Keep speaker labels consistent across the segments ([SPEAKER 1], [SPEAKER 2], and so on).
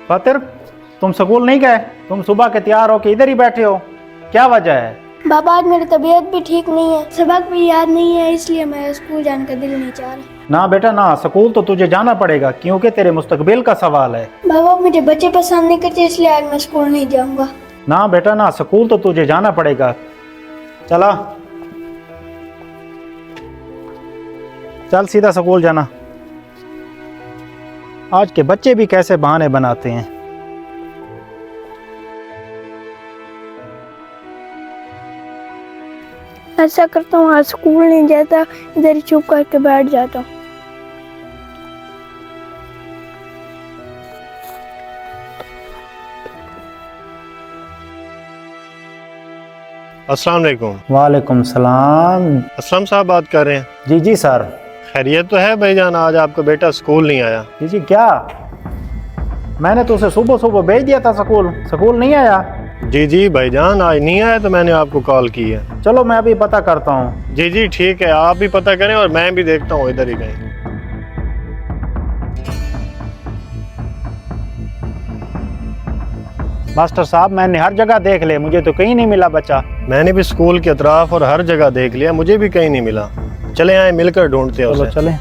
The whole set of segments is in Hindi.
[SPEAKER 1] फातिर, तुम स्कूल नहीं गए? तुम सुबह के तैयार हो के इधर ही बैठे हो, क्या वजह है?
[SPEAKER 2] बाबा आज मेरी तबीयत भी ठीक नहीं है, सबक भी याद नहीं है, इसलिए मैं स्कूल जाने का दिल नहीं चाह रहा।
[SPEAKER 1] ना बेटा ना, स्कूल तो तुझे जाना पड़ेगा क्योंकि तेरे मुस्तकबिल का सवाल है।
[SPEAKER 2] बाबा मुझे बच्चे पसंद नहीं करते, इसलिए आज मैं स्कूल नहीं जाऊंगा।
[SPEAKER 1] ना बेटा ना, स्कूल तो तुझे जाना पड़ेगा। चला चल सीधा स्कूल जाना। आज के बच्चे भी कैसे बहाने बनाते हैं।
[SPEAKER 2] ऐसा करता हूँ, आज स्कूल नहीं जाता, इधर ही चुप करके बैठ जाता हूँ।
[SPEAKER 3] अस्सलाम वालेकुम।
[SPEAKER 1] वालेकुम सलाम।
[SPEAKER 3] असलम साहब बात कर रहे हैं?
[SPEAKER 1] जी जी सर।
[SPEAKER 3] खैरियत तो है भाईजान, आज आपका बेटा स्कूल नहीं आया?
[SPEAKER 1] जी जी, क्या? मैंने तो उसे सुबह सुबह भेज दिया था स्कूल नहीं आया।
[SPEAKER 3] जी जी भाईजान, आज नहीं आया तो मैंने आपको कॉल की है।
[SPEAKER 1] चलो मैं अभी पता करता हूँ।
[SPEAKER 3] जी जी ठीक है, आप भी पता करें और मैं भी देखता हूँ इधर ही कहीं।
[SPEAKER 1] मास्टर साहब, मैंने हर जगह देख ले, मुझे तो कहीं नहीं मिला बच्चा।
[SPEAKER 3] मैंने भी स्कूल के अतराफ और हर जगह देख लिया, मुझे भी कहीं नहीं मिला। चले आए मिलकर ढूंढते हैं
[SPEAKER 1] चलो
[SPEAKER 3] उसे।
[SPEAKER 1] चले।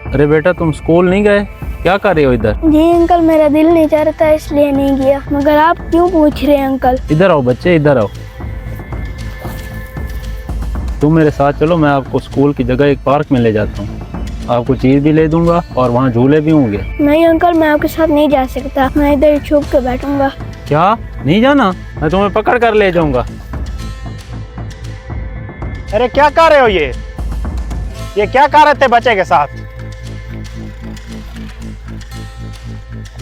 [SPEAKER 1] अरे बेटा, तुम स्कूल नहीं गए? क्या कर रहे हो इधर?
[SPEAKER 2] जी अंकल, मेरा दिल नहीं चाह रहा था इसलिए नहीं गया। मगर आप क्यों पूछ रहे हैं अंकल?
[SPEAKER 1] इधर आओ बच्चे, इधर आओ। तुम मेरे साथ चलो, मैं आपको स्कूल की जगह एक पार्क में ले जाता हूँ। आपको चीज भी ले दूंगा और वहाँ झूले भी होंगे।
[SPEAKER 2] नहीं अंकल, मैं आपके साथ नहीं जा सकता, मैं इधर ही छुप के बैठूंगा।
[SPEAKER 1] क्या नहीं जाना? मैं तुम्हें पकड़ कर ले जाऊंगा। अरे क्या कर रहे हो? ये क्या कर रहे थे बच्चे के साथ?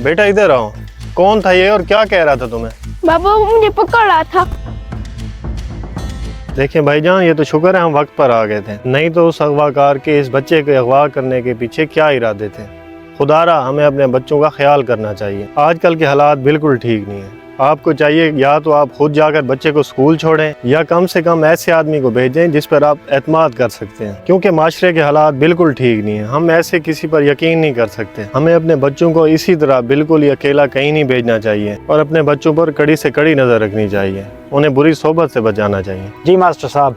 [SPEAKER 3] बेटा इधर आओ, कौन था ये और क्या कह रहा था तुम्हें?
[SPEAKER 2] बाबा वो मुझे पकड़ रहा था।
[SPEAKER 3] देखिए भाईजान, ये तो शुक्र है हम वक्त पर आ गए थे, नहीं तो उस अगवाकार के इस बच्चे को अगवा करने के पीछे क्या इरादे थे। खुदारा हमें अपने बच्चों का ख्याल करना चाहिए। आजकल के हालात बिल्कुल ठीक नहीं है। आपको चाहिए या तो आप खुद जाकर बच्चे को स्कूल छोड़ें या कम से कम ऐसे आदमी को भेजें जिस पर आप एतमाद कर सकते हैं, क्योंकि माशरे के हालात बिल्कुल ठीक नहीं है। हम ऐसे किसी पर यकीन नहीं कर सकते। हमें अपने बच्चों को इसी तरह बिल्कुल ही अकेला कहीं नहीं भेजना चाहिए और अपने बच्चों पर कड़ी से कड़ी नज़र रखनी चाहिए। उन्हें बुरी सोबत से बचाना चाहिए।
[SPEAKER 1] जी मास्टर साहब,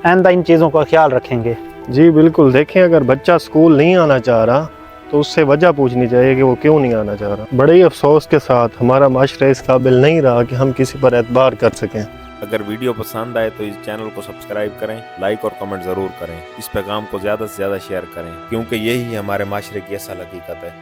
[SPEAKER 1] आइंदा इन चीज़ों का ख्याल रखेंगे।
[SPEAKER 3] जी बिल्कुल। देखें, अगर बच्चा स्कूल नहीं आना चाह रहा तो उससे वजह पूछनी चाहिए कि वो क्यों नहीं आना चाह रहा। बड़े ही अफसोस के साथ हमारा माशरा इस काबिल नहीं रहा कि हम किसी पर एतबार कर सकें।
[SPEAKER 4] अगर वीडियो पसंद आए तो इस चैनल को सब्सक्राइब करें, लाइक और कमेंट ज़रूर करें। इस पैगाम को ज़्यादा से ज़्यादा शेयर करें, क्योंकि यही हमारे माशरे की असल हकीकत है।